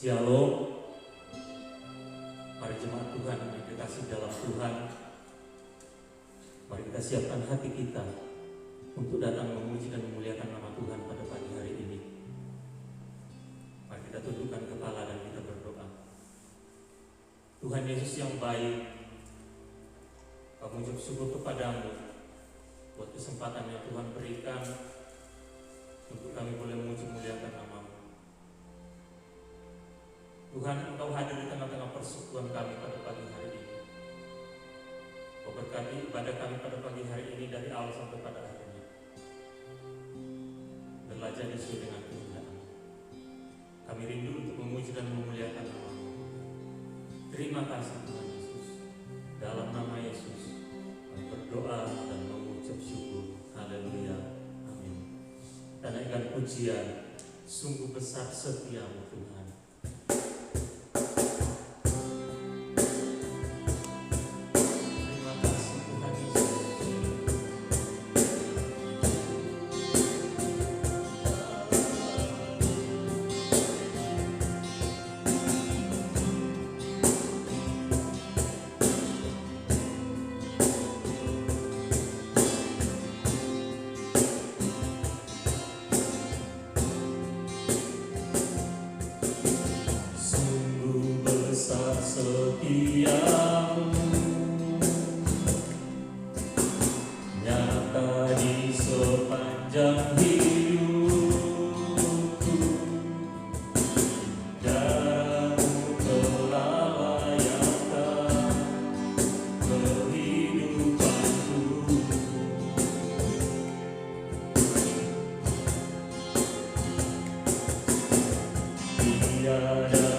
Shalom, para jemaat Tuhan yang dikasihi dalam Tuhan. Mari kita siapkan hati kita untuk datang memuji dan memuliakan nama Tuhan pada pagi hari ini. Mari kita tundukkan kepala dan kita berdoa. Tuhan Yesus yang baik, kami ucap syukur kepadamu buat kesempatan yang Tuhan berikan untuk kami boleh memuji memuliakan nama-Mu. Tuhan, Engkau hadir di tengah-tengah persekutuan kami pada pagi hari ini. Kau berkati ibadah kami pada pagi hari ini dari awal sampai pada akhirnya. Belajar sesuai dengan kehendak-Mu. Kami rindu untuk memuji dan memuliakan nama-Mu. Terima kasih Tuhan Yesus. Dalam nama Yesus kami berdoa dan mengucap syukur. Haleluya. Amin. Dan naikkan pujian, sungguh besar setiamu Tuhan. Setiamu nyata di sepanjang hidupku, dan-Mu telah layakkan kehidupanku. Tiada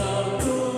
Engkau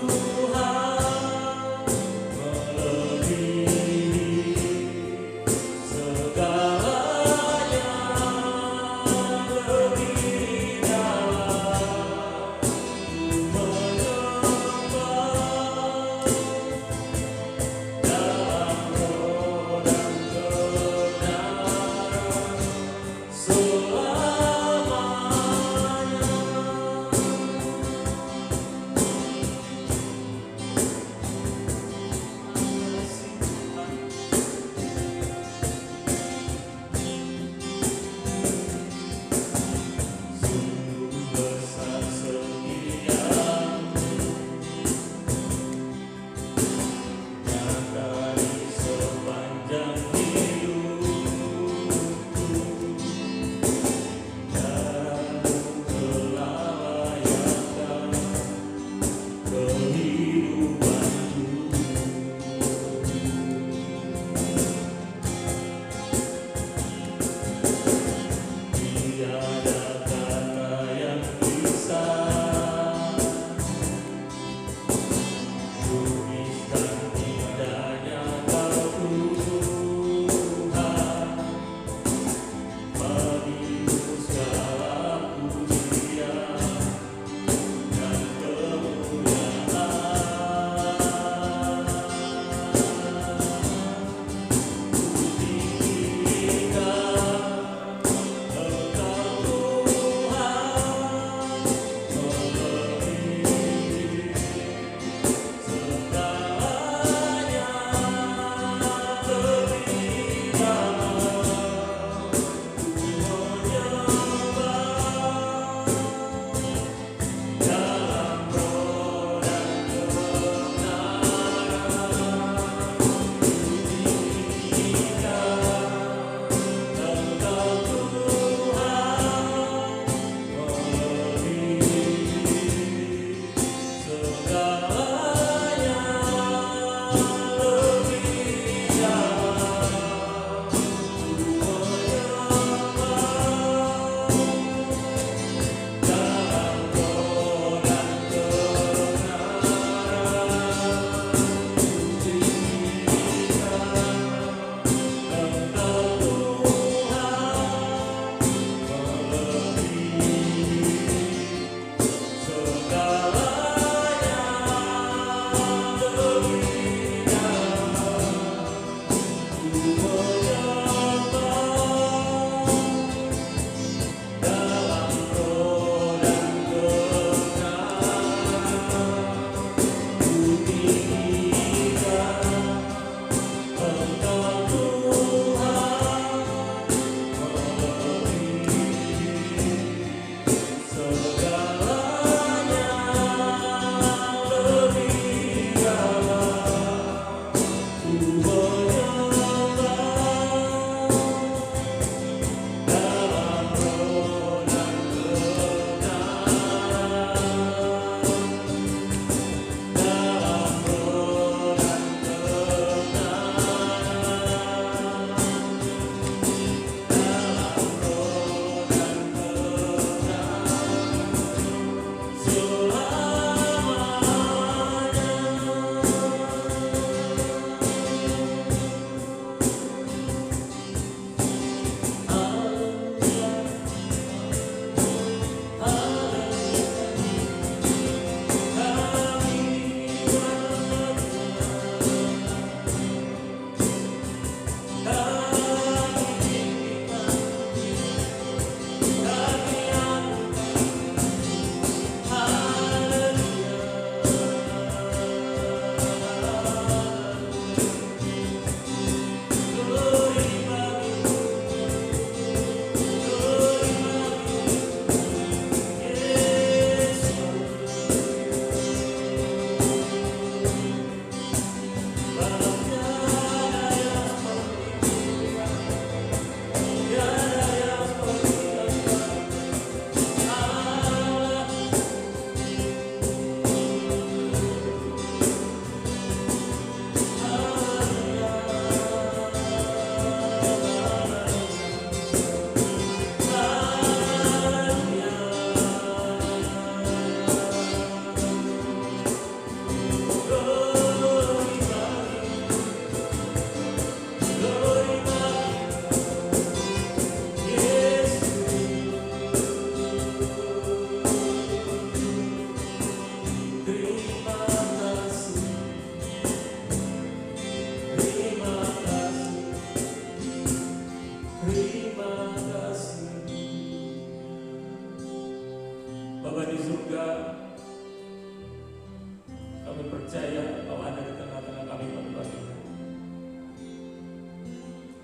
Kami percaya Engkau ada di tengah-tengah kami pada pagi ini.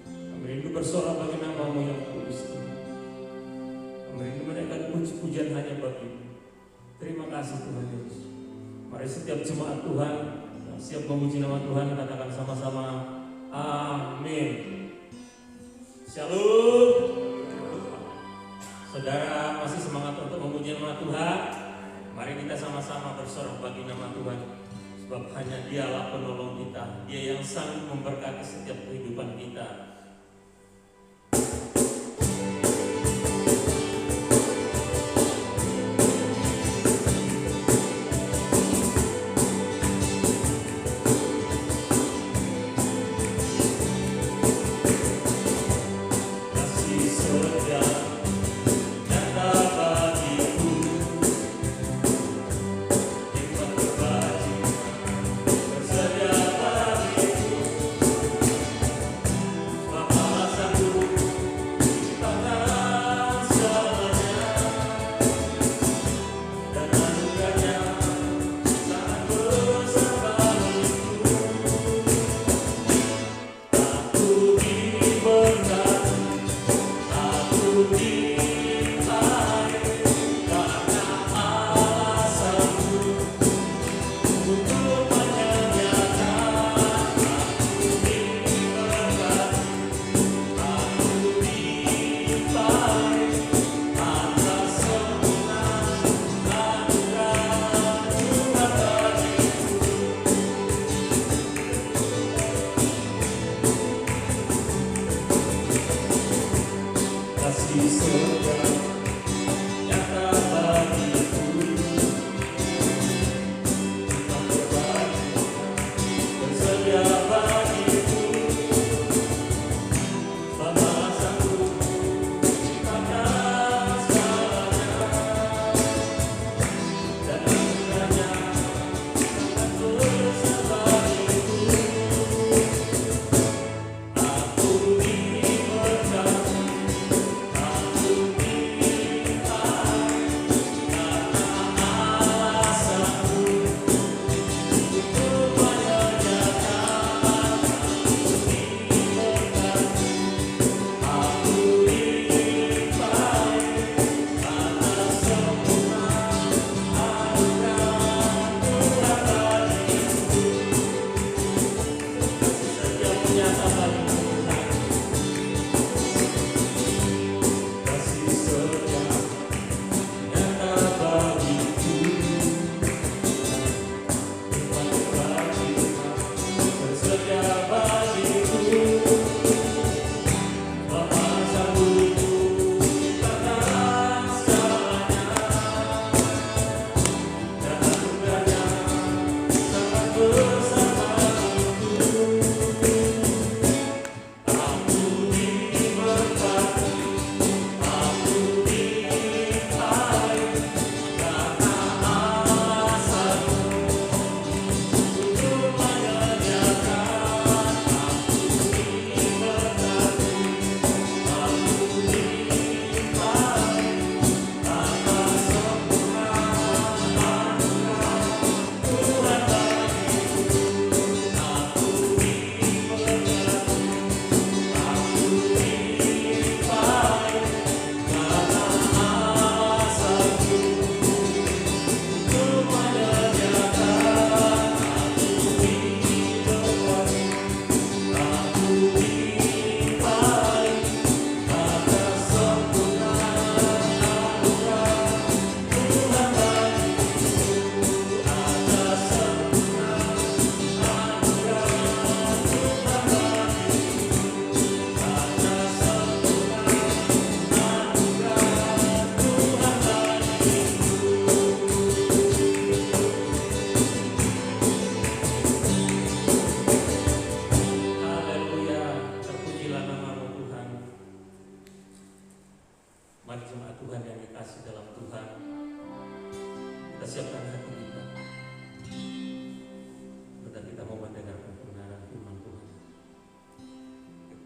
Kami rindu bersorak bagi nama-Mu yang kudus. Kami rindu menaikkan puji-pujian hanya bagi-Mu. Terima kasih Tuhan Yesus. Mari setiap jemaat Tuhan yang siap memuji nama Tuhan katakan sama-sama amin. Shalom. Saudara masih semangat untuk memuji nama Tuhan? Mari kita sama-sama bersorak bagi nama Tuhan. Sebab hanya Dialah penolong kita, Dia yang sanggup memberkati setiap kehidupan kita.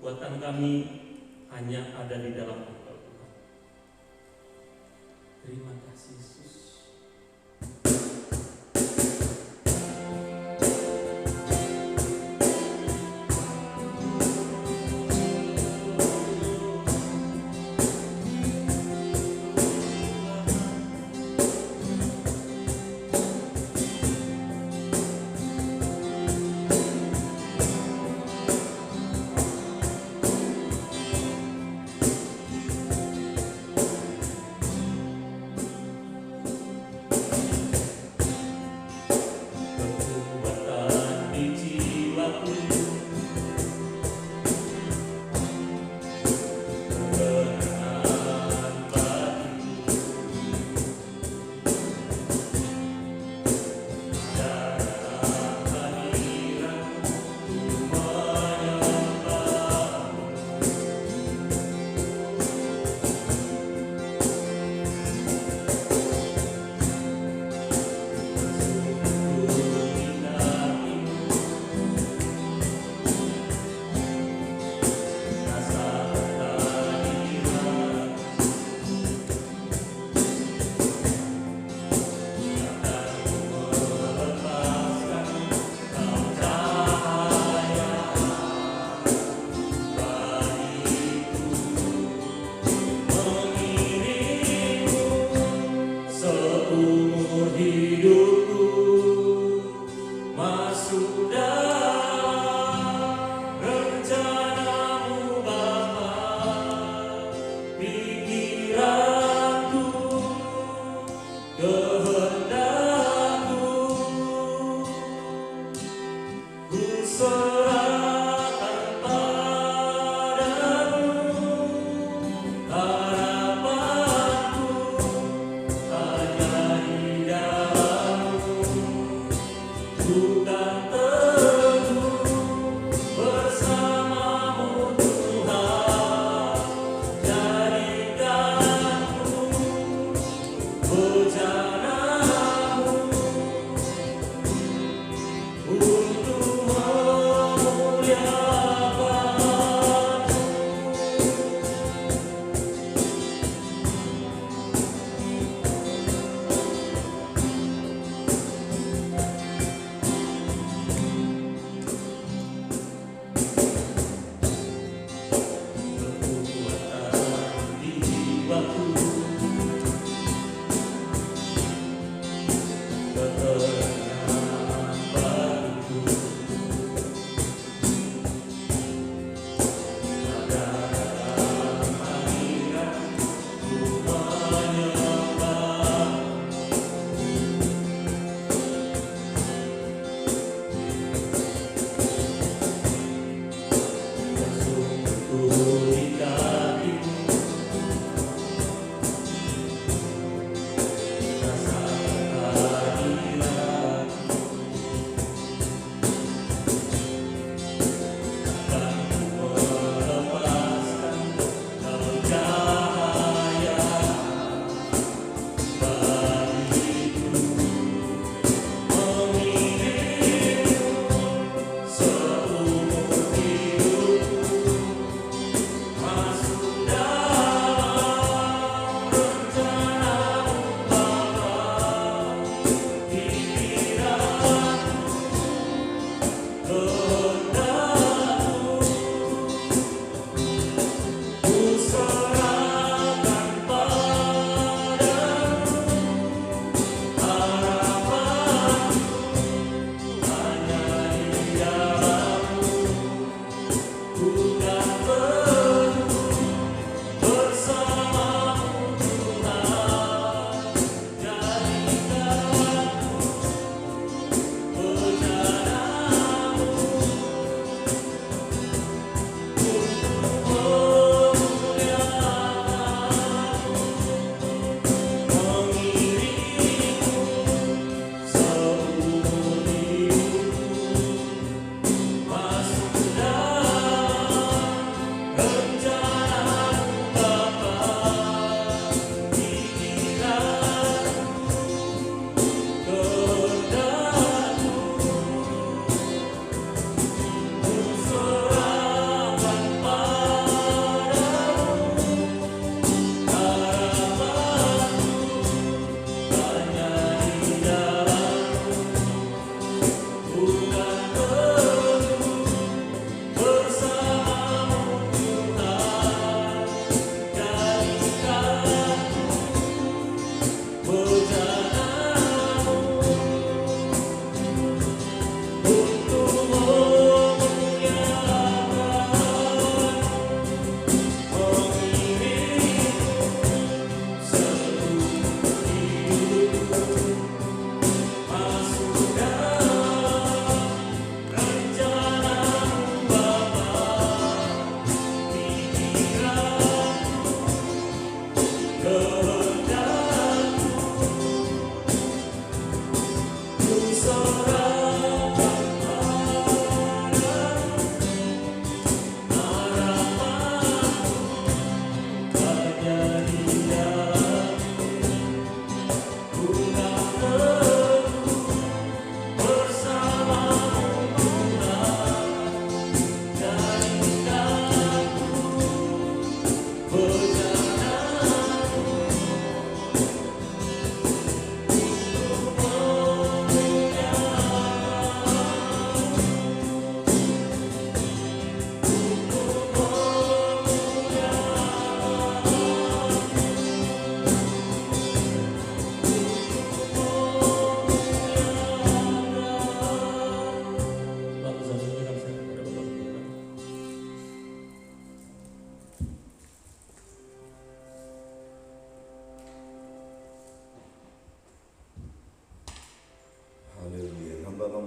Kekuatan kami hanya ada di dalam Engkau Tuhan. Terima kasih Yesus. seumur hidupku masuk dalam rencanamu Bapa. Pikiranku, kehendakku, ku serahkan padamu. Harapanku hanya di dalam-Mu, bukan teguh bersama-Mu Tuhan. Jadikanku bejana-Mu untuk memuliakan. Kekuatan di jiwaku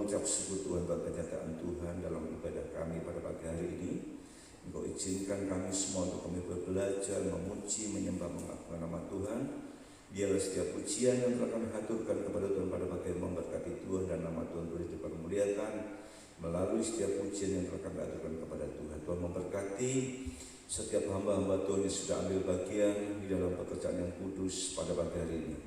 mengucap syukur Tuhan bagi kedatangan Tuhan dalam ibadah kami pada pagi hari ini. Engkau izinkan kami semua untuk kami belajar, memuji, menyembah, mengagungkan nama Tuhan. Biarlah setiap pujian yang telah kami haturkan kepada Tuhan pada pagi ini memberkati Tuhan dan nama Tuhan boleh dipermuliakan melalui setiap pujian yang telah kami haturkan kepada Tuhan. Tuhan memberkati setiap hamba-hamba Tuhan yang sudah ambil bagian di dalam pekerjaan yang kudus pada pagi hari ini.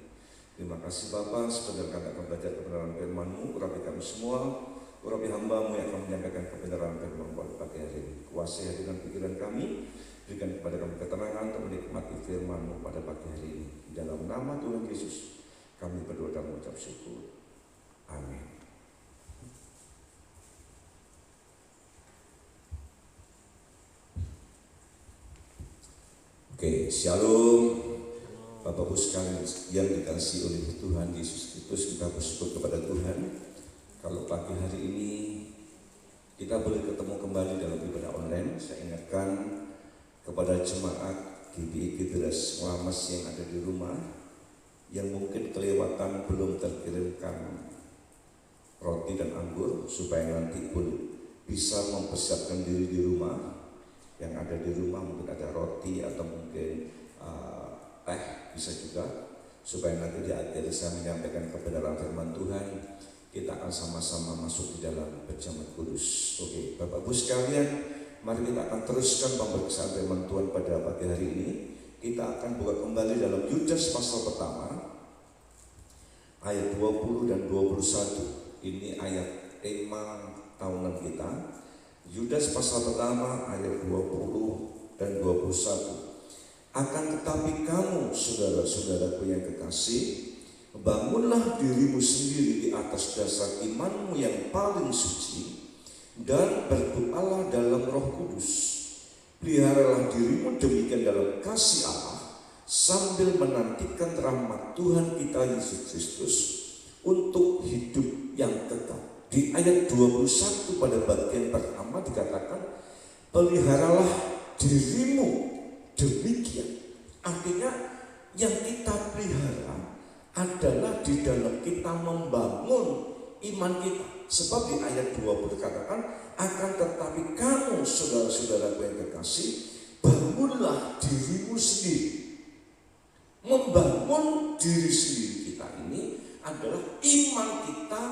Terima kasih Bapa, sebentar kami akan belajar kebenaran firman-Mu. Urapi kami semua, urapi hamba-Mu yang akan menyampaikan kebenaran firman-Mu pada pagi hari ini. Kuasai hati dan pikiran kami, berikan kepada kami ketenangan untuk menikmati firman-Mu pada pagi hari ini. Di dalam nama Tuhan Yesus kami berdoa dan mengucap syukur. Amin. Oke, shalom. Bapak Ibu sekalian yang dikasihi oleh Tuhan Yesus Kristus, kita bersyukur kepada Tuhan kalau pagi hari ini kita boleh ketemu kembali dalam ibadah online. Saya ingatkan kepada jemaat GBI Geberas Ngelamas yang ada di rumah yang mungkin kelewatan belum terkirimkan roti dan anggur, supaya nanti pun bisa mempersiapkan diri di rumah. Yang ada di rumah mungkin ada roti atau mungkin teh bisa juga, supaya nanti di akhir saya menyampaikan kebenaran firman Tuhan, kita akan sama-sama masuk di dalam perjamuan kudus. Oke, Bapak Ibu sekalian, mari kita akan teruskan pemberitaan firman Tuhan pada pagi hari ini. Kita akan buka kembali dalam Yudas pasal pertama ayat 20 dan 21. Ini ayat tema tahunan kita. Yudas pasal pertama ayat 20 dan 21. Akan tetapi kamu, saudara-saudaraku yang kekasih, bangunlah dirimu sendiri di atas dasar imanmu yang paling suci, dan berdoalah dalam Roh Kudus. Peliharalah dirimu demikian dalam kasih Allah, sambil menantikan rahmat Tuhan kita Yesus Kristus untuk hidup yang kekal. Di ayat 21 pada bagian pertama dikatakan, peliharalah dirimu demikian. Artinya yang kita pelihara adalah di dalam kita membangun iman kita. Sebab di ayat 20 dikatakan, akan tetapi kamu, saudara-saudaraku yang kekasih, bangunlah dirimu sendiri. Membangun diri sendiri kita ini adalah iman kita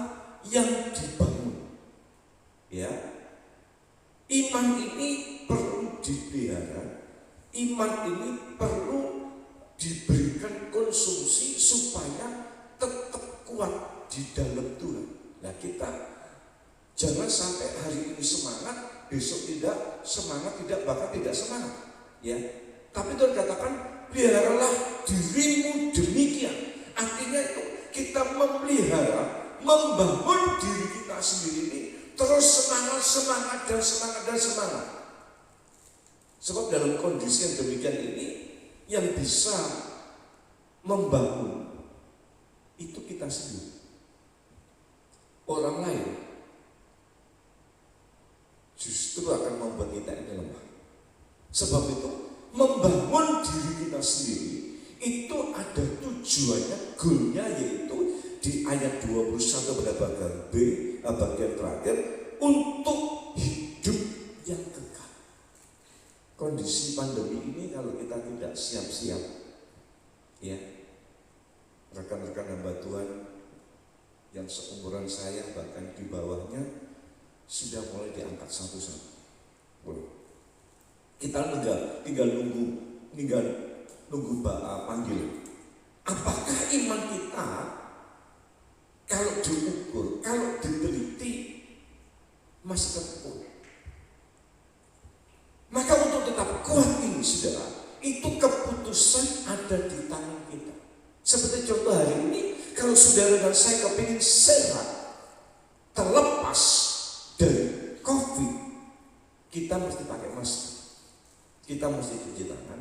yang dibangun. Ya, iman ini perlu dipelihara. Iman ini perlu diberikan konsumsi supaya tetap kuat di dalam Tuhan. Nah, kita jangan sampai hari ini semangat, besok tidak semangat, bahkan tidak semangat. Ya, tapi Tuhan katakan, peliharalah dirimu demikian. Artinya itu kita memelihara, membangun diri kita sendiri ini terus semangat dan semangat. Sebab dalam kondisi yang demikian ini, yang bisa membangun itu kita sendiri. Orang lain justru akan membuat kita ini lemah. Sebab itu membangun diri kita sendiri itu ada tujuannya, goalnya, yaitu di ayat 21 pada bagian B, bagian terakhir, untuk hidup yang kekal. Kondisi pandemi ini kalau kita tidak siap-siap, ya, rekan-rekan hamba Tuhan yang seumuran saya bahkan di bawahnya sudah mulai diangkat satu-satu. Kita tinggal nunggu panggilan. Apakah iman kita kalau diukur, kalau diteliti masih teguh? Maka untuk tetap kuat ini, saudara, itu keputusan ada di tangan kita. Seperti contoh hari ini, kalau saudara dan saya kepingin sehat, terlepas dari COVID, kita mesti pakai masker. Kita mesti cuci tangan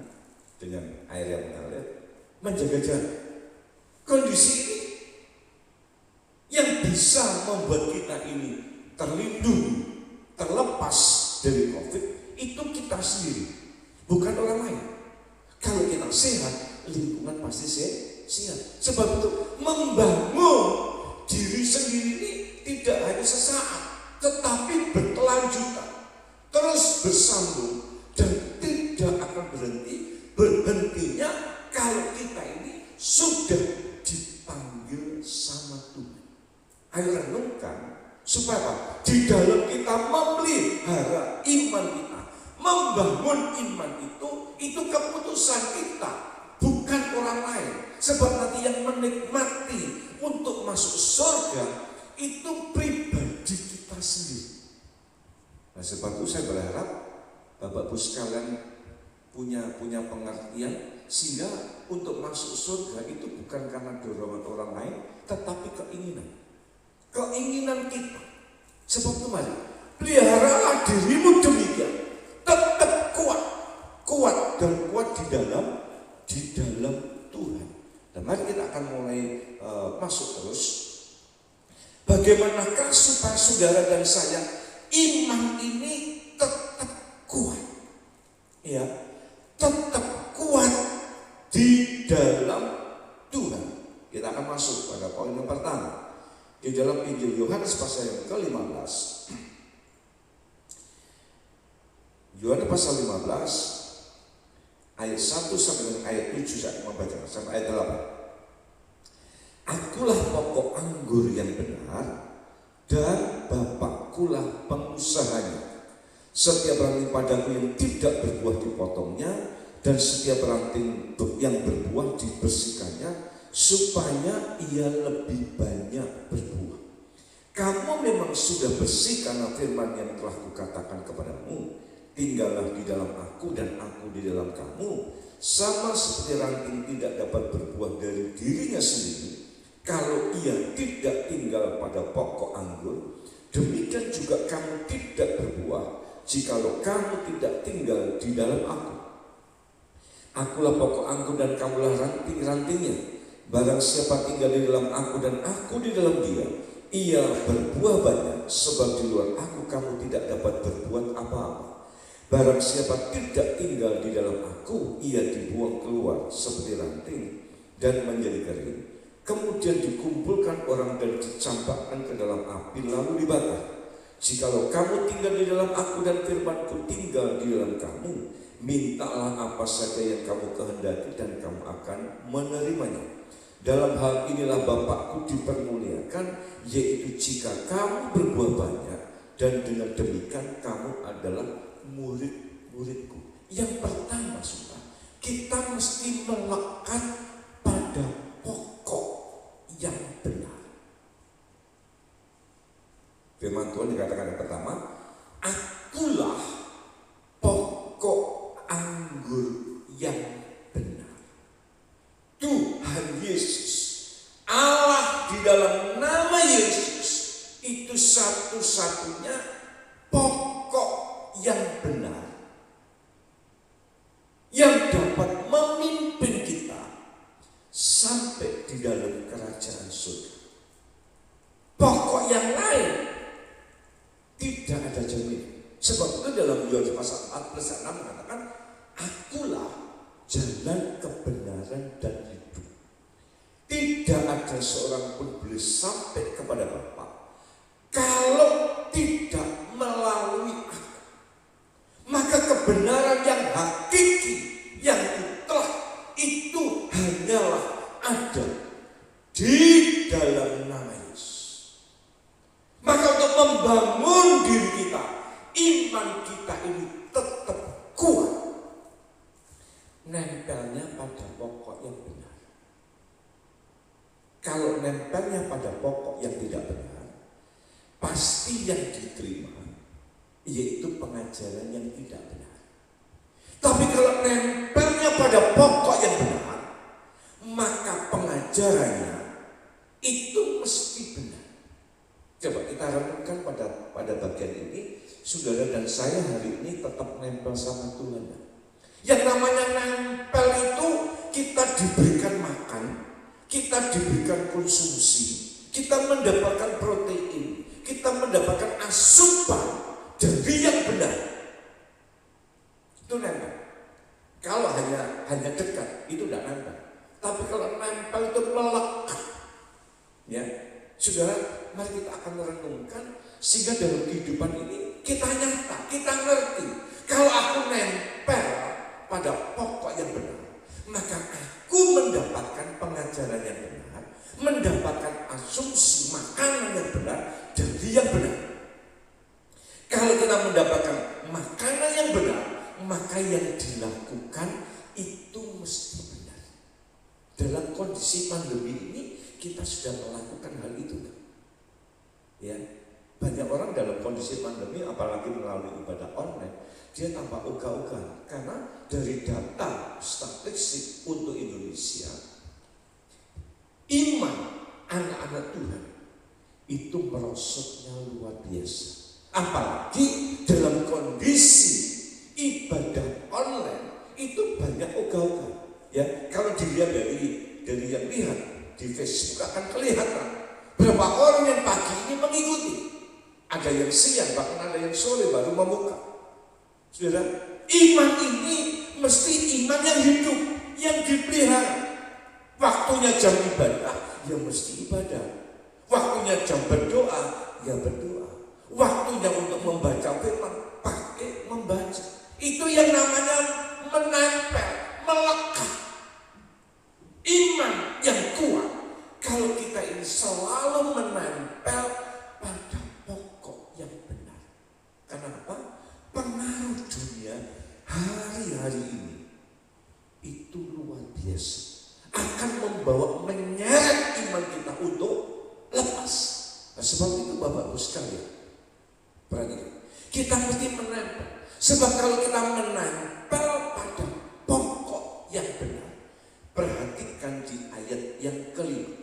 dengan air yang mengalir, menjaga jarak. Kondisi ini yang bisa membuat kita ini terlindungi, terlepas dari COVID, itu kita sendiri, bukan orang lain. Kalau kita sehat, lingkungan pasti sehat. Sebab itu membangun diri sendiri ini tidak hanya Ayo renungkan supaya apa? Di dalam kita memelihara iman kita, membangun iman itu keputusan kita, bukan orang lain. Sebab nanti yang menikmati untuk masuk surga itu pribadi kita sendiri. Nah, sebab itu saya berharap Bapak Ibu sekalian punya pengertian, sehingga untuk masuk surga itu bukan karena dorongan orang lain, tetapi keinginan kita. Sebab itu mari peliharalah dirimu demikian, tetap kuat dan kuat di dalam Tuhan. Dan mari kita akan mulai masuk terus. Bagaimanakah supaya saudara dan saya iman ini tetap kuat, ya, tetap kuat di dalam Tuhan. Kita akan masuk pada poin yang pertama di dalam Injil Yohanes pasal yang ke-15. Yohanes pasal 15 ayat 1 sampai dengan ayat 7, saya membaca sampai ayat 8. Akulah pokok anggur yang benar, dan Bapakkulah pengusahanya. Setiap ranting padaku yang tidak berbuah dipotongnya, dan setiap ranting yang berbuah dibersihkannya, supaya ia lebih banyak berbuah. Kamu memang sudah bersih karena firman yang telah kukatakan kepadamu. Tinggallah di dalam aku dan aku di dalam kamu. Sama seperti ranting tidak dapat berbuah dari dirinya sendiri kalau ia tidak tinggal pada pokok anggur, demikian juga kamu tidak berbuah jikalau kamu tidak tinggal di dalam aku. Akulah pokok anggur dan kamulah ranting-rantingnya. Barang siapa tinggal di dalam aku dan aku di dalam dia, ia berbuah banyak, sebab di luar aku kamu tidak dapat berbuat apa-apa. Barang siapa tidak tinggal di dalam aku, ia dibuang keluar seperti ranting dan menjadi kering. Kemudian dikumpulkan orang dan dicampakkan ke dalam api lalu dibakar. Jikalau kamu tinggal di dalam aku dan firmanku tinggal di dalam kamu, mintalah apa saja yang kamu kehendaki dan kamu akan menerimanya. Dalam hal inilah Bapakku dipermuliakan, yaitu jika kamu berbuah banyak, dan dengan demikian kamu adalah murid-muridku. Yang pertama, saudara, kita mesti melekat pada pokok yang benar. Firman Tuhan dikatakan yang pertama, akulah pokok anggur yang benar. Tuhan Yesus, Allah di dalam nama Yesus, itu satu-satunya pokok yang benar yang dapat memimpin kita sampai di dalam kerajaan surga. Pokok yang lain tidak ada jaminan. Sebab itu dalam Yohanes pasal 14 ayat 6 mengatakan, akulah jalan kebenaran dan hidup. Tidak ada seorang pun boleh sampai kepada Bapa kalau tidak melalui aku. Maka kebenaran yang hakiki, yang mutlak, itu hanyalah ada di dalam nama Yesus. Maka untuk membangun diri kita, iman kita ini tetap kuat, nempelnya pada pokok yang benar. Kalau nempelnya pada pokok yang tidak benar, pasti yang diterima yaitu pengajaran yang tidak benar. Tapi kalau nempelnya pada pokok yang benar, maka pengajarannya itu mesti benar. Coba kita renungkan pada bagian ini, saudara dan saya hari ini tetap nempel sama Tuhan. Yang namanya nempel itu kita diberikan makan, kita diberikan konsumsi, kita mendapatkan protein, kita mendapatkan asupan dari yang benar. Itu nempel. Kalau hanya dekat, itu tidak nempel. Tapi kalau nempel itu melekat, ya, saudara, mari kita akan merenungkan sehingga dalam kehidupan ini kita nyata, kita ngerti. Kalau aku nempel pada pokok yang benar, maka aku mendapatkan pengajaran yang benar, mendapatkan asumsi makanan yang kita sudah melakukan hal itu kan? Ya, banyak orang dalam kondisi pandemi, apalagi melalui ibadah online, dia tampak ogah-ogahan karena dari data statistik untuk Indonesia, iman anak-anak Tuhan itu merosotnya luar biasa. Apalagi dalam kondisi ibadah online itu banyak ogah-ogahan. Ya, kalau dilihat dari yang lihat di Facebook akan kelihatan berapa orang yang pagi ini mengikuti. Ada yang siang, bahkan ada yang sore baru membuka. Saudara, iman ini mesti iman yang hidup, yang dipelihara. Waktunya jam ibadah, ya mesti ibadah. Waktunya jam berdoa, ya berdoa. Waktunya untuk membaca firman, pakai membaca. Itu yang namanya menempel, melekat. Iman yang kuat, kalau kita ini selalu menempel pada pokok yang benar. Kenapa? Pengaruh dunia hari-hari ini itu luar biasa, akan membawa menyeret iman kita untuk lepas. Nah, sebab itu Bapak Ibu sekalian, perhatikan, kita mesti menempel. Sebab kalau kita menempel pada pokok yang benar, perhatikan di ayat yang kelima.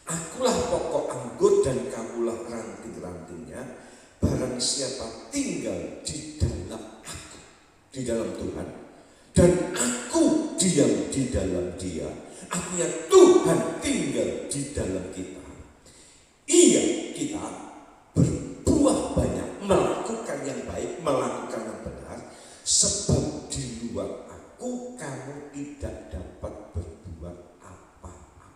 Akulah pokok anggur dan kamulah ranting-rantingnya. Barang siapa tinggal di dalam aku, di dalam Tuhan, dan aku diam di dalam dia, artinya Tuhan tinggal di dalam kita, kita berbuah banyak, melakukan yang baik, melakukan yang benar. Sebab di luar aku kamu tidak dapat berbuat apa-apa.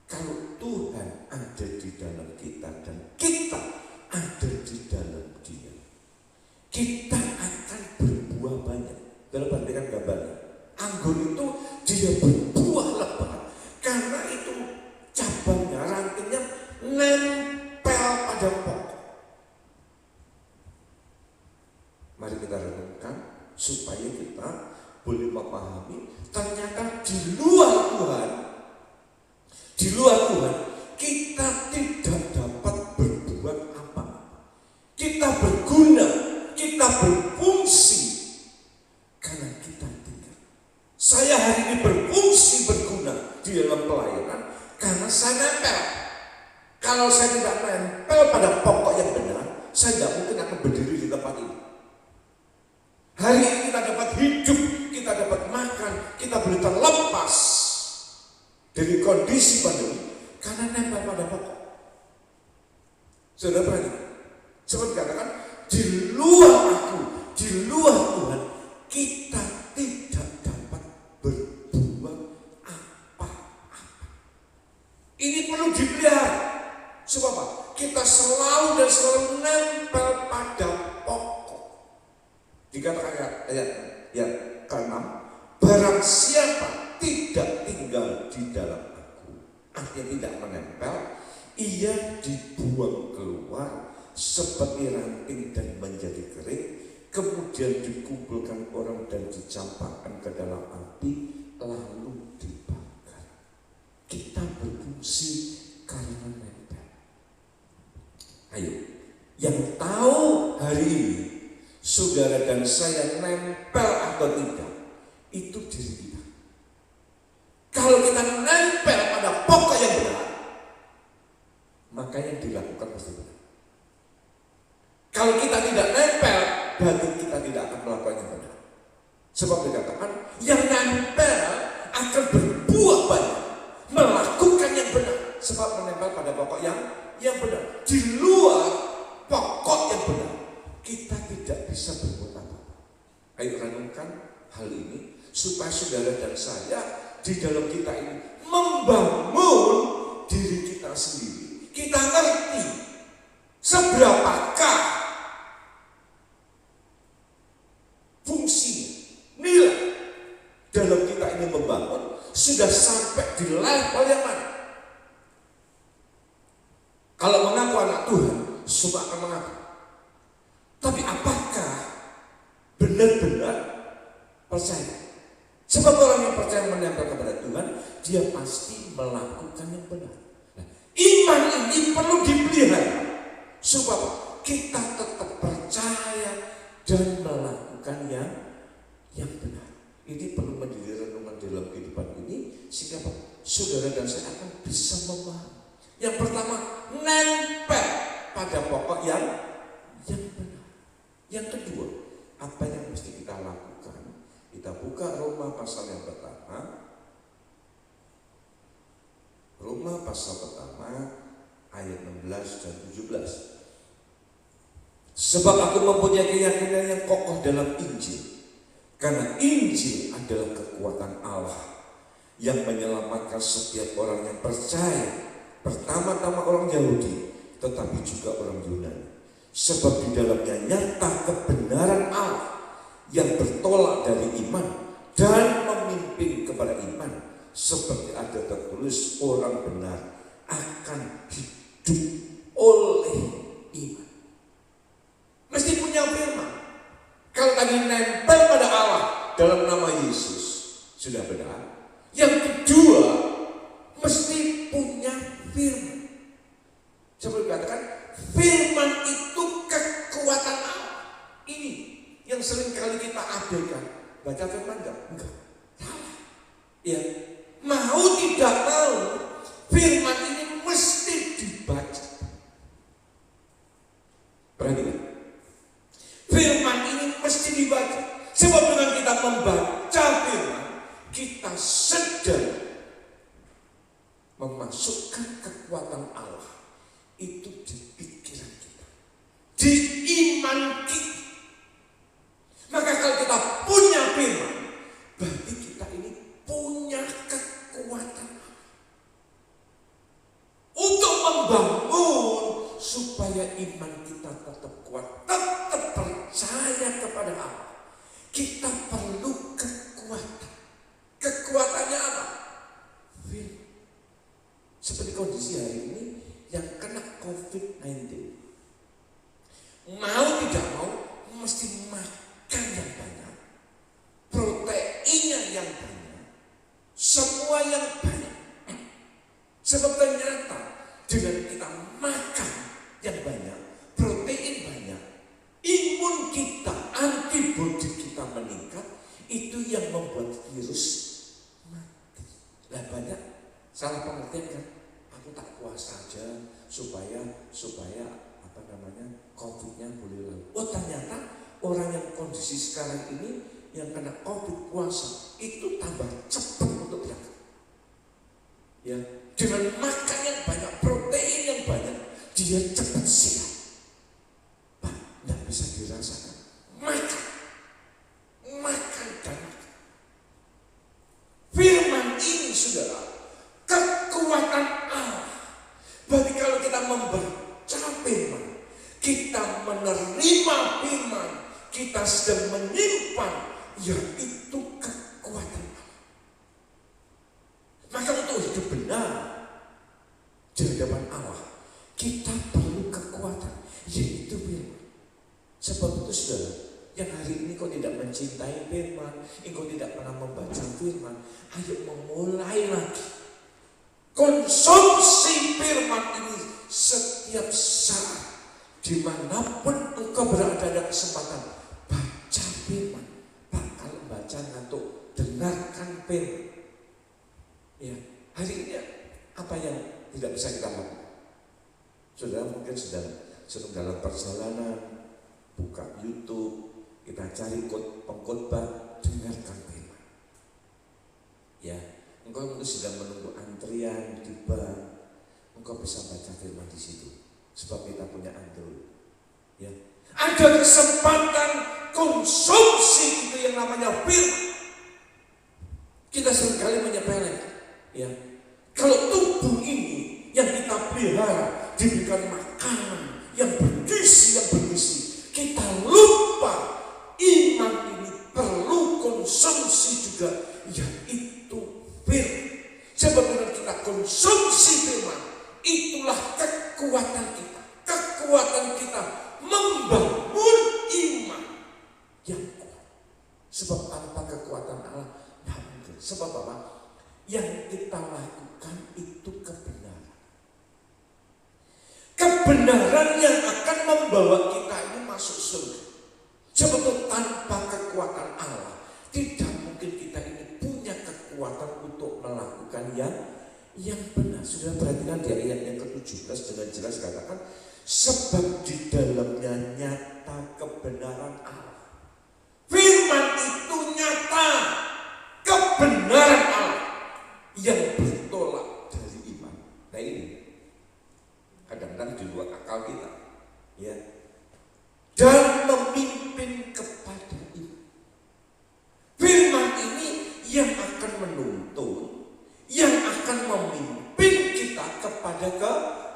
Kalau Tuhan ada di dalam kita dan kita ada di dalam dia, kita akan berbuah banyak. Dalam perhatikan gambarnya, anggur itu dia berbuah lebat karena itu cabangnya, rantingnya nempel pada pokok. Mari kita renungkan supaya kita boleh memahami ternyata di luar Tuhan kita tidak dapat berbuat apa-apa. Kita berguna, kita berfungsi karena kita tinggal. Saya hari ini berfungsi, berguna di dalam pelayanan karena saya nempel. Kalau saya tidak nempel pada pokok yang benar, saya tidak mungkin akan berdiri di tempat ini. Hari ini kita dapat hidup, kita dapat makan, kita boleh terlepas dari kondisi pandemi karena nempel pada pokok. Saudara perhatikan, seperti katakan, di luar aku, di luar Tuhan, kita tidak dapat berbuat apa-apa. Ini perlu dipelihara. Sebab apa? Kita selalu dan selalu nempel pada pokok. Dikatakan ayat ke-6, barang siapa tidak tinggal di dalam aku, artinya tidak menempel, ia dibuang keluar seperti ranting dan menjadi kering, kemudian dikumpulkan orang dan dicampakkan ke dalam api, lalu dibakar. Kita berfungsi karena nempel. Ayo, yang tahu hari ini saudara dan saya nempel atau tidak, itu diri kita. Kalau kita nempel pada pokok yang benar, maka yang dilakukan pasti benar. Kalau kita tidak nempel, berarti kita tidak akan melakukan yang benar. Sebab dikatakan, yang nempel akan berbuah banyak, melakukan yang benar. Sebab menempel pada pokok yang benar. Di luar pokok yang benar, kita tidak bisa berbuat apa-apa. Ayo renungkan hal ini supaya saudara dan saya di dalam kita ini membangun diri kita sendiri. Kita ngerti seberapakah fungsinya, nilai dalam kita ini membangun sudah sampai di level yang mana. Kalau mengaku anak Tuhan, semua akan mengaku. Tapi apakah benar-benar percaya? Sebab orang yang percaya menempel kepada Tuhan, dia pasti melakukan yang benar. Nah, iman ini perlu dipelihara supaya kita tetap percaya dan melakukan yang benar. Ini perlu menjadi renungan dalam kehidupan ini sehingga saudara dan saya akan bisa memahami. Yang pertama, nempel pada pokok yang benar. Yang kedua, apa yang mesti kita lakukan? Kita buka Roma pasal yang pertama. Roma pasal pertama ayat 16 dan 17. Sebab aku mempunyai keyakinan yang kokoh dalam Injil. Karena Injil adalah kekuatan Allah yang menyelamatkan setiap orang yang percaya. Pertama-tama orang Yahudi, tetapi juga orang Yunani. Sebab di dalamnya nyata kebenaran Allah yang bertolak dari iman dan memimpin kepada iman. Seperti ada tertulis, orang benar akan hidup oleh iman. Mesti punya firman. Kalau tadi nempel pada Allah dalam nama Yesus, sudah benar. Yang kedua, mesti punya firman. Seperti dikatakan, firman itu kekuatan Allah. Ini yang sering kali kita abaikan. Baca firman enggak? Salah. Ya, mau tidak mau, firman ini mesti dibaca. Perhatikan. Firman ini mesti dibaca. Sebab dengan kita membaca firman, kita sedang memasukkan kekuatan Allah itu di pikiran kita, di iman kita. Maka kalau kita punya firman, berarti kita ini punya kekuatan untuk membangun supaya iman kita tetap kuat, tetap percaya kepada Allah. Kita perlu kekuatan. Kekuatannya apa? Firman. Seperti kondisi hari ini yang kena COVID-19, mau tidak mau mesti makan yang banyak, proteinnya yang banyak, semua yang banyak. Sebab ternyata dengan kita makan yang banyak, protein banyak, imun kita, antibodi kita meningkat, itu yang membuat virus mati. Lah banyak salah pengertian kan? Aku tak puasa aja supaya COVID-nya boleh lalu. Oh ternyata orang yang kondisi sekarang ini yang kena COVID puasa itu tambah cepat untuk berangkat. Ya, dengan makan yang banyak, protein yang banyak, dia cepat sehat. Pak, tidak bisa dirasakan. Makan dan makan. Firman ini saudara, kekuatan Allah. Berarti kalau kita membaca firman, kita menerima firman, kita sedang menyimpan, yaitu kekuatan Allah. Maka untuk hidup benar di hadapan Allah, kita perlu kekuatan, yaitu firman. Sebab itu saudara, yang hari ini kau tidak mencintai firman, engkau tidak pernah membaca firman, ayo memulai lagi. Konsumsi firman ini setiap saat, dimanapun engkau berada, ada kesempatan baca firman. Pak, kalau baca ngantuk, dengarkan firman. Ya, hari ini apa yang tidak bisa kita lakukan? Saudara mungkin sedang dalam perjalanan, buka YouTube, kita cari pengkhotbah, dengarkan firman. Ya, engkau mungkin sedang menunggu antrian di bank, engkau bisa baca firman di situ. Sebab kita punya Android. Ya, ada kesempatan konsumsi itu yang namanya firman. Kita seringkali menyepelekan. Ya, kalau tubuh ini yang kita pelihara diberikan makanan yang bergizi, kita lupa iman ini perlu konsumsi juga, yaitu firman. Sebab dengan kita konsumsi firman, itulah kekuatan kita. Kekuatan kita membangun iman yang kuat. Sebab tanpa kekuatan Allah, tidak mungkin. Sebab apa? Yang kita kebenaran yang akan membawa kita ini masuk surga. Sebetulnya tanpa kekuatan Allah tidak mungkin kita ini punya kekuatan untuk melakukan yang benar. Sudah perhatikan di ayat yang ke-17 dengan jelas katakan, sebab di dalamnya nyata kebenaran Allah. Firman itu nyata kebenaran Allah yang bertolak dari iman. Nah ini kadang-kadang di luar akal kita, ya. Dan memimpin kepada iman. Firman ini yang akan menuntun, yang akan memimpin kita kepada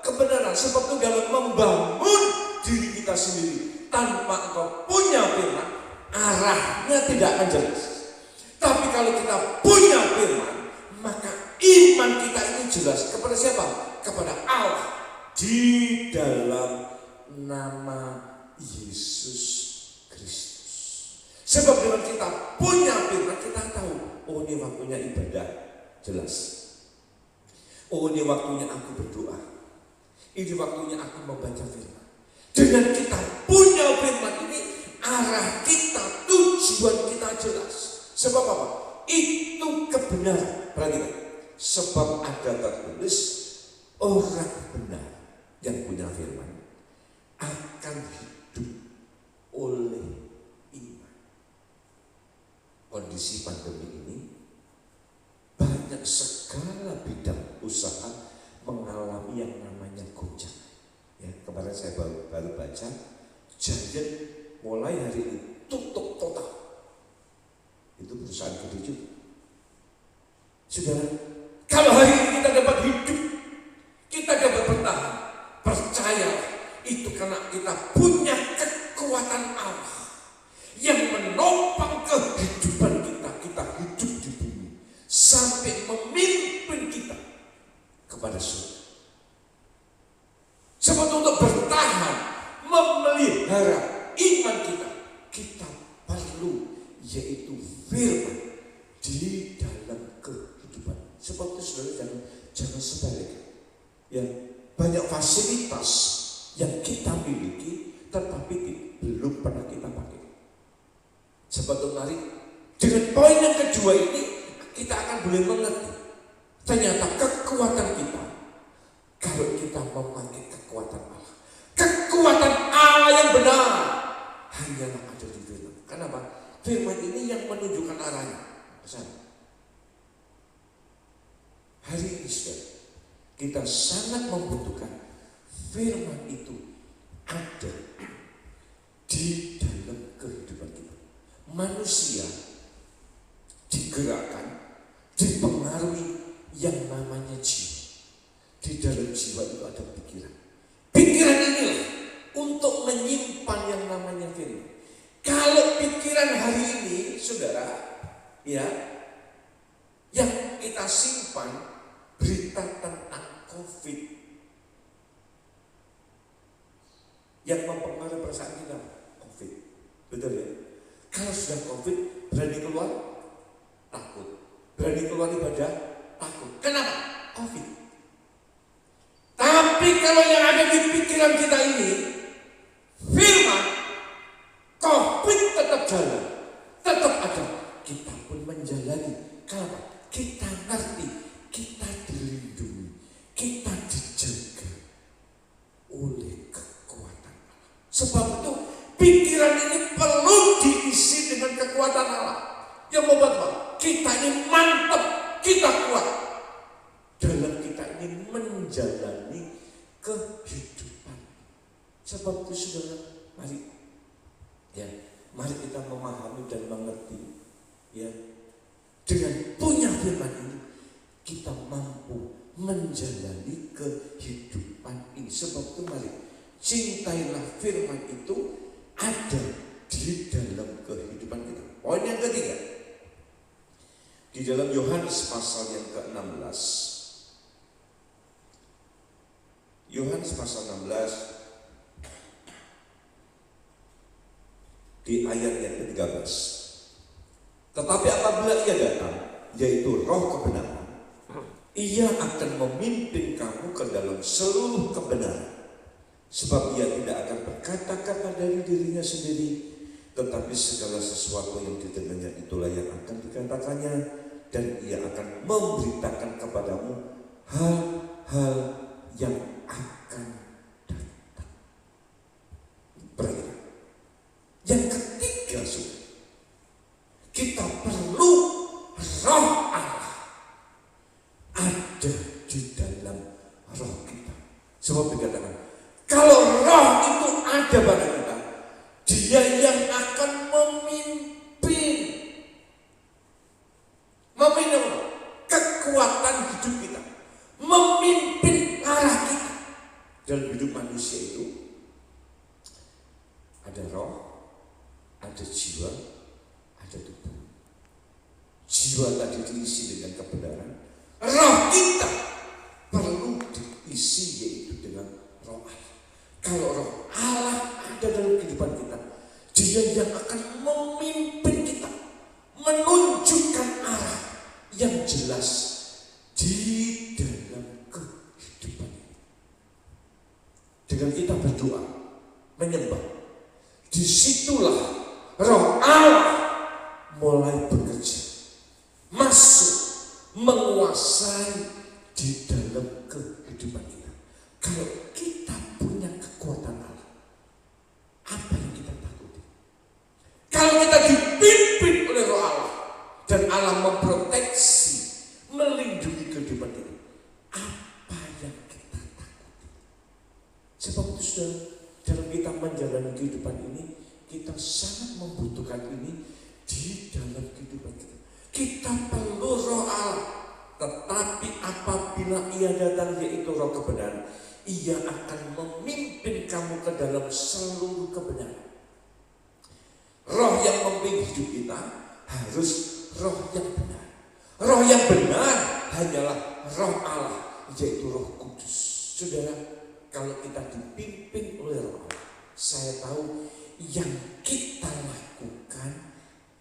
kebenaran. Sebab itu dalam membangun diri kita sendiri tanpa engkau punya firman, arahnya tidak akan jelas. Tapi kalau kita punya firman, maka iman kita ini jelas kepada siapa? Kepada Allah di dalam nama Yesus Kristus. Sebab dengan kita punya firman, kita tahu, oh ini waktunya ibadah, jelas. Oh ini waktunya aku berdoa. Ini waktunya aku membaca firman. Dengan kita punya firman ini, arah kita, tujuan kita jelas. Sebab apa? Itu kebenaran. Perhatikan. Sebab ada tertulis, orang benar yang punya firman akan hidup oleh iman. Kondisi pandemi ini banyak segala bidang usaha mengalami yang namanya gonjang. Ya, kemarin saya baru baca, Giant mulai hari ini tutup total. Itu perusahaan gede juga. Saudara, kalau hari ini kita dapat hidup, kita dapat bertahan, percayalah, itu karena kita punya kekuatan Allah yang menopang kehidupan kita. Kita hidup di bumi sampai memimpin kita kepada surga. Sebab untuk bertahan, memelihara iman kita, kita perlu yaitu firman di dalam kehidupan. Sebab itu saudara jangan sebaliknya. Ya, banyak fasilitas yang kita miliki tetapi belum pernah kita pakai. Sebab itu mari dengan poin yang kedua ini kita akan boleh mengerti ternyata kekuatan kita kalau kita memakai kekuatan Allah. Kekuatan Allah yang benar hanyalah ada di firman. Kenapa? Firman ini yang menunjukkan arahnya. Hari ini kita sangat membutuhkan firman itu ada di dalam kehidupan kita. Manusia digerakkan, dipengaruhi yang namanya jiwa. Di dalam jiwa itu ada pikiran. Pikiran inilah untuk menyimpan yang namanya firman. Kalau pikiran hari ini, saudara, ya, yang kita simpan berita tentang COVID yang mempengaruhi perasaan kita, COVID, betul ya? Kalau sudah COVID, berani keluar, takut. Berani keluar ibadah, takut. Kenapa? COVID. Tapi kalau yang ada di pikiran kita ini, firman, COVID tetap jalan, tetap ada. Kita pun menjalani. Kenapa? Kita ngerti, kita dilindungi, kita dijaga oleh kekuatan Allah. Sebab itu pikiran ini perlu diisi dengan kekuatan Allah yang membuat apa? Kita ini mantap, kita kuat dalam kita ini menjalani kehidupan. Sebab itu saudara, mari kita memahami dan mengerti, ya, dengan punya firman ini kita mampu menjalani kehidupan ini. Sebab itu mari cintailah firman itu ada di dalam kehidupan kita. Poin yang ketiga, di dalam Yohanes pasal yang ke-16, Yohanes pasal 16 di ayat yang ke-13. Tetapi apabila ia datang, yaitu Roh kebenaran, ia akan memimpin kamu ke dalam seluruh kebenaran. Sebab ia tidak akan berkata-kata dari dirinya sendiri, tetapi segala sesuatu yang didengarnya itulah yang akan dikatakannya, dan ia akan memberitakan kepadamu hal-hal yang akan datang. Perhatikan. Yang ketiga, kita perlu roh Allah ada di dalam roh kita. Sebab dikatakan, kalau roh itu ada pada kita, dia yang akan memimpin kekuatan hidup kita, memimpin arah kita. Dalam hidup manusia itu ada roh, ada jiwa, ada tubuh. Jiwa tadi diisi dengan kebenaran, roh kita perlu diisi yaitu dengan roh Allah. Kalau roh Allah ada dalam kehidupan kita, dia yang akan memimpin kita, menunjukkan arah yang jelas di dalam kehidupan ini. Dengan kita berdoa, menyembah, disitulah roh Allah mulai bekerja, masuk, menguasai di dalam kehidupan kita. Kalau kita punya kekuatan Allah, apa yang kita takuti? Kalau kita dipimpin oleh roh Allah dan Allah memproteksi, melindungi kehidupan kita, apa yang kita takuti? Sebab itu sudah dalam kita menjalani kehidupan ini, kita sangat membutuhkan ini di dalam kehidupan kita. Kita perlu roh Allah, tetapi apabila ia datang yaitu roh kebenaran, ia akan memimpin kamu ke dalam seluruh kebenaran. Roh yang memimpin hidup kita harus roh yang benar. Roh yang benar hanyalah roh Allah, yaitu Roh Kudus. Saudara, kalau kita dipimpin oleh roh Allah, saya tahu yang kita lakukan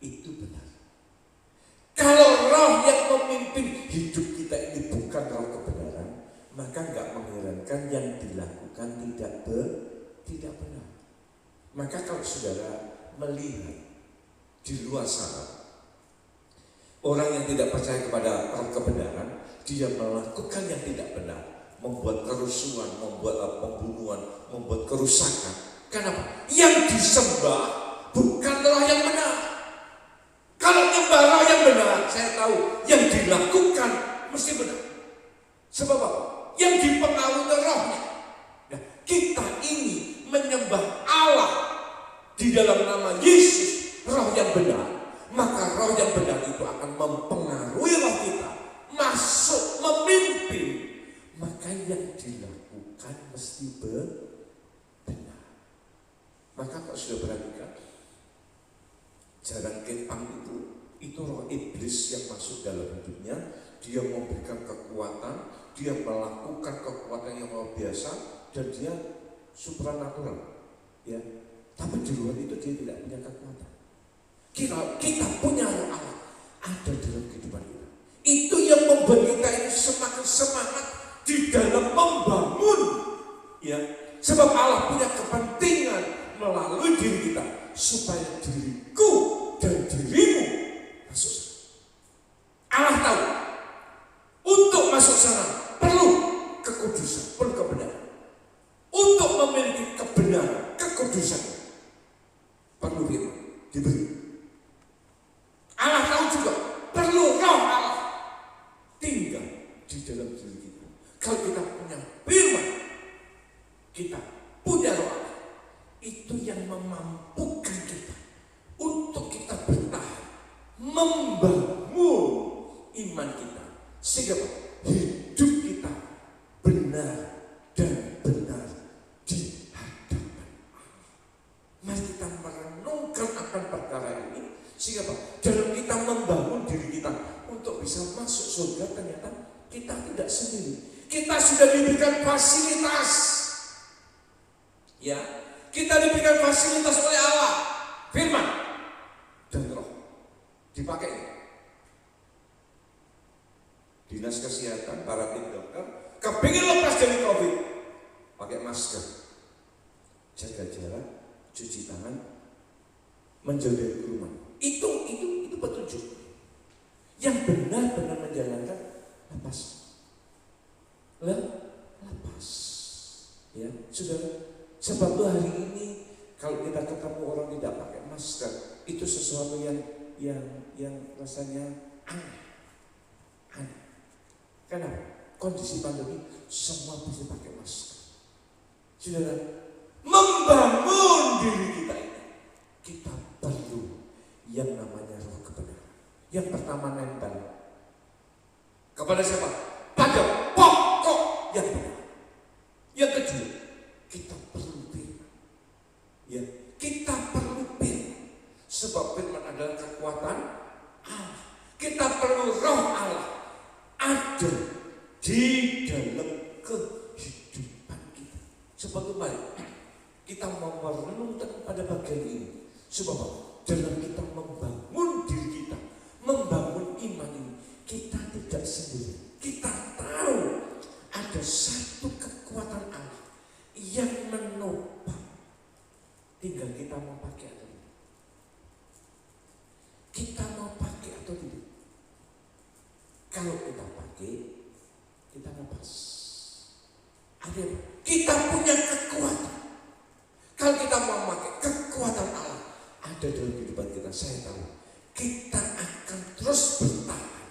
itu benar. Kalau roh yang memimpin hidup kita ini bukan roh kebenaran, maka enggak mengherankan yang dilakukan tidak benar. Maka kalau saudara melihat di luar sana orang yang tidak percaya kepada roh kebenaran, dia melakukan yang tidak benar, membuat kerusuhan, membuat pembunuhan, membuat kerusakan. Kenapa? Yang disembah bukan roh yang benar. Kalau nyembah roh yang benar, saya tahu yang dilakukan mesti benar. Sebab apa? Yang dipengaruhi rohnya. Nah, kita ini menyembah Allah di dalam nama Yesus, roh yang benar. Maka roh yang benar itu akan mempengaruhi roh kita, masuk, memimpin. Maka yang dilakukan mesti benar. Maka kalau sudah perhatikan, jalan kepang itu roh iblis yang masuk dalam hidupnya. Dia memberikan kekuatan, dia melakukan kekuatan yang luar biasa, dan dia supranatural, ya. Tapi di luar itu dia tidak punya kekuatan. Kita punya roh Allah ada dalam kehidupan kita. Itu yang membuat kita ini semakin semangat di dalam membangun, ya. Sebab Allah punya kepentingan melalui diri kita supaya diriku dan dirimu masuk. Allah tahu untuk masuk sana perlu kekudusan, perlu kebenaran. Untuk memiliki kebenaran, kekudusan perlu diberi. Allah tahu juga perlu roh Allah tinggal di dalam diri kita. Kalau kita punya firman, kita punya roh Allah, itu yang memampukan kita untuk kita bertahan, membangun iman kita, sehingga hidup kita benar dan benar di hadapan Allah. Mari kita merenungkan akan perkara ini, sehingga dalam kita membangun diri kita untuk bisa masuk surga, ternyata kita tidak sendiri. Kita sudah diberikan fasilitas, ya. Kita diberikan fasilitas oleh Allah, firman dan roh. Dipakai. Dinas kesehatan, para tim dokter kepingin lepas dari COVID, pakai masker. jaga jarak, cuci tangan, menjauh dari kerumunan. Itu petunjuk. Yang benar-benar menjalankan lepas. Lepas. Ya, saudara. Sebab itu hari ini kalau kita ketemu orang tidak pakai masker, itu sesuatu yang rasanya aneh. Kenapa? Kondisi pandemi semua mesti pakai masker. Saudara, membangun diri kita ini, kita perlu yang namanya roh kebenaran. Yang pertama nempel kepada siapa? Pada pokok yang benar. Yang kedua, kita perlu firman. Ya, kita perlu firman. Sebab firman adalah kekuatan Allah. Kita perlu roh Allah ada di dalam kehidupan kita. Sebab itu mari kita mau merenungkan pada bagian ini. Sebab dalam kita membangun diri kita, membangun iman ini, kita tidak sendiri. Kita tahu ada satu kekuatan Allah yang menopang. Tinggal kita mau pakai atau tidak. Kita mau pakai atau tidak. Kalau kita pakai, kita lepas. Ada apa? Kita punya kekuatan. Kalau kita mau pakai kekuatan Allah ada dalam kehidupan kita, saya tahu kita akan terus bertahan,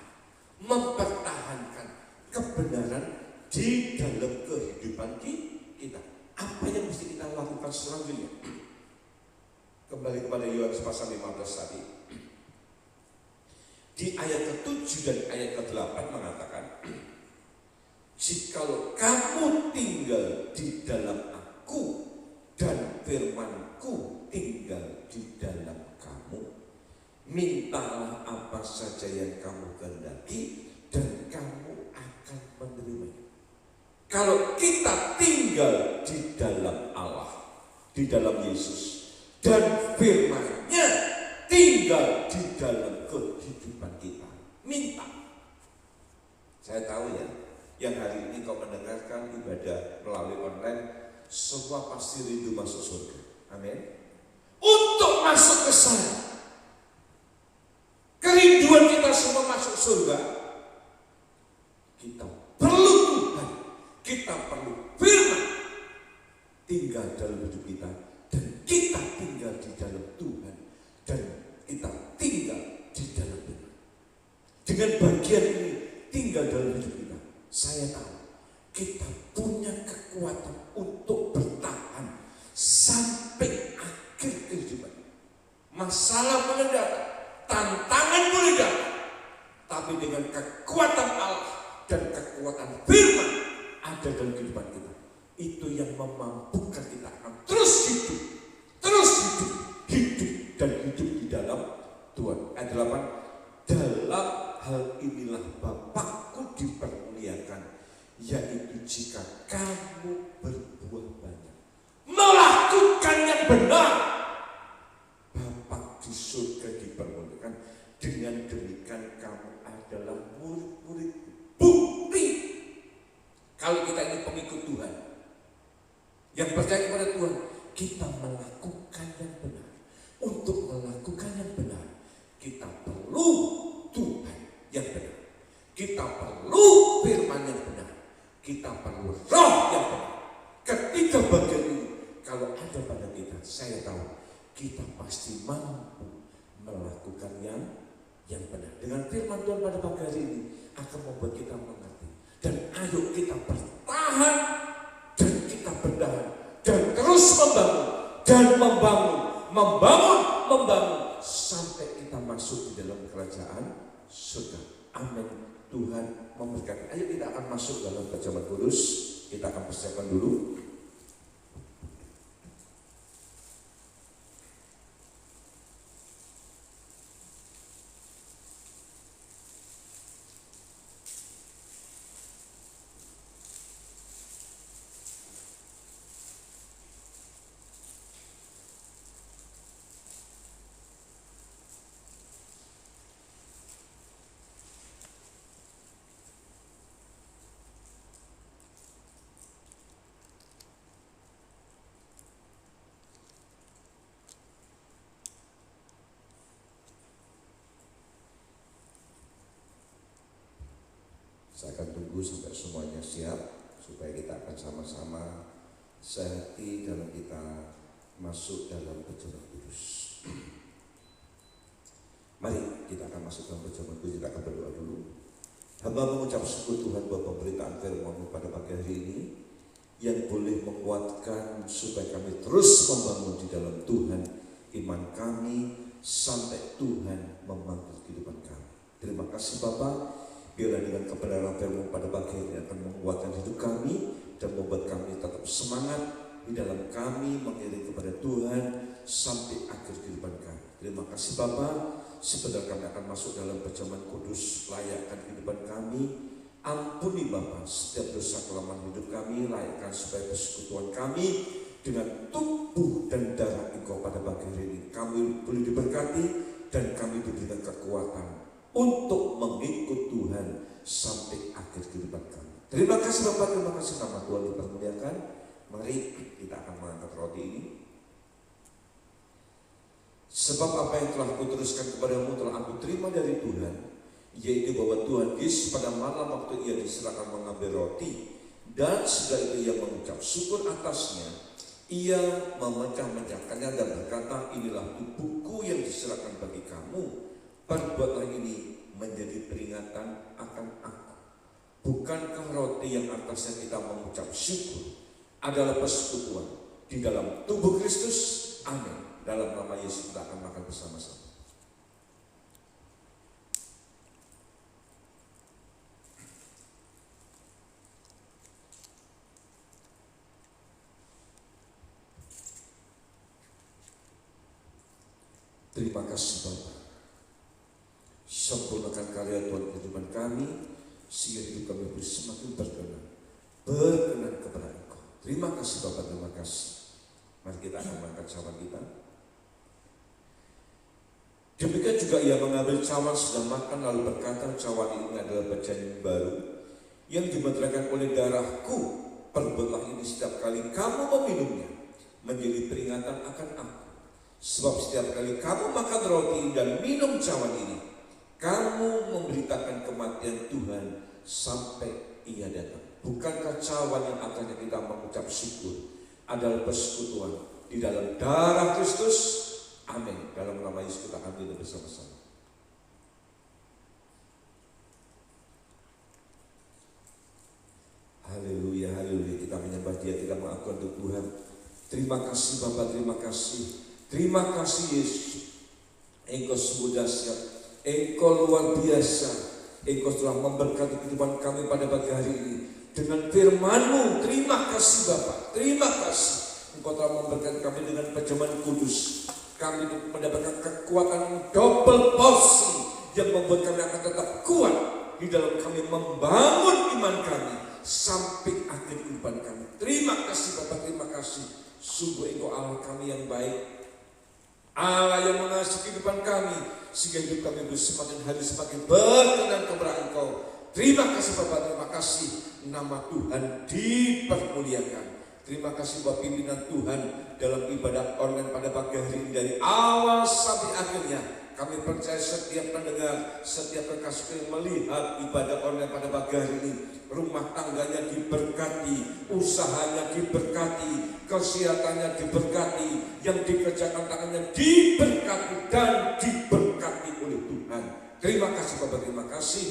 mempertahankan kebenaran di dalam kehidupan kita. Apa yang mesti kita lakukan selanjutnya? Kembali kepada Yohanes pasal 15 tadi. Di ayat ke-7 dan ayat ke-8 mengatakan, jikalau kamu tinggal di dalam aku dan firman-Ku tinggal di dalam kamu, mintalah apa saja yang kamu kehendaki dan kamu akan menerimanya. Kalau kita tinggal di dalam Allah, di dalam Yesus, dan firman-Nya tinggal di dalam kehidupan kita, minta. Saya tahu ya, yang hari ini kau mendengarkan ibadah melalui online, semua pasti rindu masuk surga. Amin. Untuk masuk ke sana, kerinduan kita semua masuk surga, kita perlu Tuhan, kita perlu firman tinggal dalam hidup kita, dan kita tinggal di dalam Tuhan, dan kita tinggal di dalam firman. Dengan bagian ini tinggal dalam hidup kita, saya tahu kita punya kekuatan untuk bertahan sampai akhir kehidupan. Masalah boleh datang, tantangan boleh datang, tapi dengan kekuatan Allah dan kekuatan firman ada dalam kehidupan kita, itu yang memampukan kita akan terus hidup dan hidup di dalam Tuhan. Ayat 8, dalam hal inilah Bapakku dipermuliakan, yaitu jika kamu berbuah banyak, melakukan yang benar. Bapak di surga dipermuliakan, dengan demikian kamu adalah murid-murid. Bukti kalau kita ini pengikut Tuhan, yang percaya kepada Tuhan, kita melakukan yang benar. Untuk melakukan yang benar, kita perlu Tuhan yang benar, kita perlu firman yang benar, kita perlu roh yang benar. Ketiga bagian ini kalau ada pada kita, saya tahu kita pasti mampu melakukan yang benar. Dengan firman Tuhan pada pagi hari ini akan membuat kita mengerti. Dan ayo kita bertahan dan kita bertahan dan terus membangun sampai kita masuk di dalam kerajaan surga. Amin. Tuhan memberkati. Ayo kita akan masuk dalam perjamuan kudus. Kita akan persiapkan dulu. Saya akan tunggu sampai semuanya siap supaya kita akan sama-sama sehati dalam kita masuk dalam perjamuan kudus. Mari kita akan masuk dalam perjamuan kudus. Kita akan berdoa dulu. Hamba mengucap syukur Tuhan buat pemberitaan firman-Mu pada pagi hari ini yang boleh menguatkan supaya kami terus membangun di dalam Tuhan iman kami sampai Tuhan memanggil kehidupan kami. Terima kasih Bapa, biarlah dengan kebenaran firman pada pagi ini akan menguatkan hidup kami dan membuat kami tetap semangat di dalam kami mengiring kepada Tuhan sampai akhir kehidupan kami. Terima kasih Bapa, sebentar kami akan masuk dalam perjamuan kudus, layakkan kehidupan kami. Ampuni Bapa setiap dosa kelemahan hidup kami, layakkan supaya persekutuan kami dengan tubuh dan darah Engkau pada pagi hari ini kami boleh diberkati dan kami diberikan kekuatan untuk mengikut Tuhan sampai akhir kehidupan kami. Terima kasih Bapak, terima kasih nama Tuhan dipermuliakan. Mari kita akan mengangkat roti ini. Sebab apa yang telah kuteruskan kepadamu telah aku terima dari Tuhan, yaitu bahwa Tuhan Yesus pada malam waktu ia diserahkan mengambil roti dan setelah itu ia mengucap syukur atasnya, ia memecah-mecahkannya dan berkata, inilah tubuhku yang diserahkan bagi kamu. Perbuatlah ini menjadi peringatan akan aku. Bukankah roti yang atasnya kita mengucap syukur adalah persekutuan di dalam tubuh Kristus? Amin. Dalam nama Yesus kita akan makan bersama-sama. Terima kasih Bapa. Sempurnakan karya Tuhan kehidupan kami sehingga hidup kami boleh semakin berkenan kepada Engkau. Terima kasih Bapak, terima kasih. Mari kita akan mengangkat cawan kita. Demikian juga ia mengambil cawan sudah makan lalu berkata, cawan ini adalah perjanjian baru yang dimeteraikan oleh darahku. Perbuatlah ini setiap kali kamu meminumnya menjadi peringatan akan aku. Sebab setiap kali kamu makan roti dan minum cawan ini, kamu memberitakan kematian Tuhan sampai ia datang. Bukankah cawan yang akhirnya kita mengucap syukur adalah persekutuan di dalam darah Kristus? Amin. Dalam nama Yesus kita akan minum bersama-sama. Haleluya, haleluya. Kita menyembah Dia, kita mengakukan untuk Tuhan. Terima kasih Bapak, terima kasih. Terima kasih Yesus. Engkau sungguh dahsyat. Engkau luar biasa. Engkau telah memberkati kehidupan kami pada pagi hari ini dengan firman-Mu. Terima kasih Bapak, terima kasih. Engkau telah memberkati kami dengan perjamuan kudus. Kami mendapatkan kekuatan double porsi yang membuat kami akan tetap kuat di dalam kami membangun iman kami sampai akhir kehidupan kami. Terima kasih Bapak, terima kasih. Sungguh Engkau Allah kami yang baik, Allah yang mengasihi kehidupan kami sehingga hidup kami semakin hari semakin berkenan kepada Engkau. Terima kasih Bapak, terima kasih. Nama Tuhan dipermuliakan. Terima kasih buat pimpinan Tuhan dalam ibadah online pada pagi hari ini dari awal sampai akhirnya. Kami percaya setiap pendengar, setiap kekasih yang melihat ibadah online pada pagi hari ini, rumah tangganya diberkati, usahanya diberkati, kesehatannya diberkati, yang dikerjakan tangannya diberkati dan diberkati oleh Tuhan. Terima kasih Bapak, terima kasih.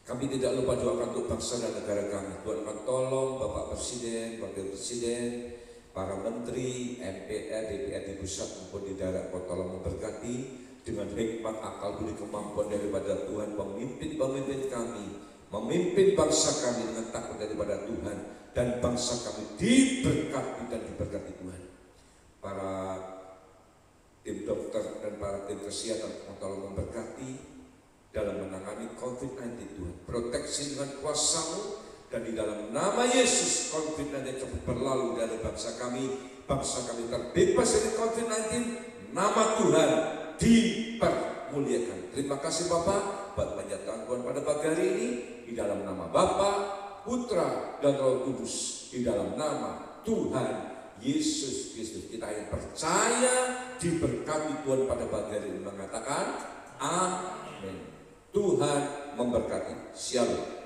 Kami tidak lupa doakan untuk bangsa dan negara kami. Tuhan akan tolong Bapak Presiden, Wakil Presiden, para Menteri, MPR, DPR di pusat maupun di daerah. Kau tolong memberkati dengan hikmat, akal, budi, kemampuan daripada Tuhan. Pemimpin kami, memimpin bangsa kami dengan takut daripada Tuhan. Dan bangsa kami diberkati dan diberkati Tuhan. Para tim dokter dan para tim kesehatan, kau tolong memberkati dalam menangani COVID-19 Tuhan. Proteksi dengan kuasa-Mu dan di dalam nama Yesus COVID-19 cepat berlalu dari bangsa kami terbebas dari COVID-19. Nama Tuhan dipermuliakan. Terima kasih Bapak buat penyertaan Tuhan pada pagi hari ini di dalam nama Bapa, Putra dan Roh Kudus, di dalam nama Tuhan Yesus Kristus. Kita yang percaya diberkati Tuhan pada pagi hari ini mengatakan amin. Tuhan memberkati. Shalom.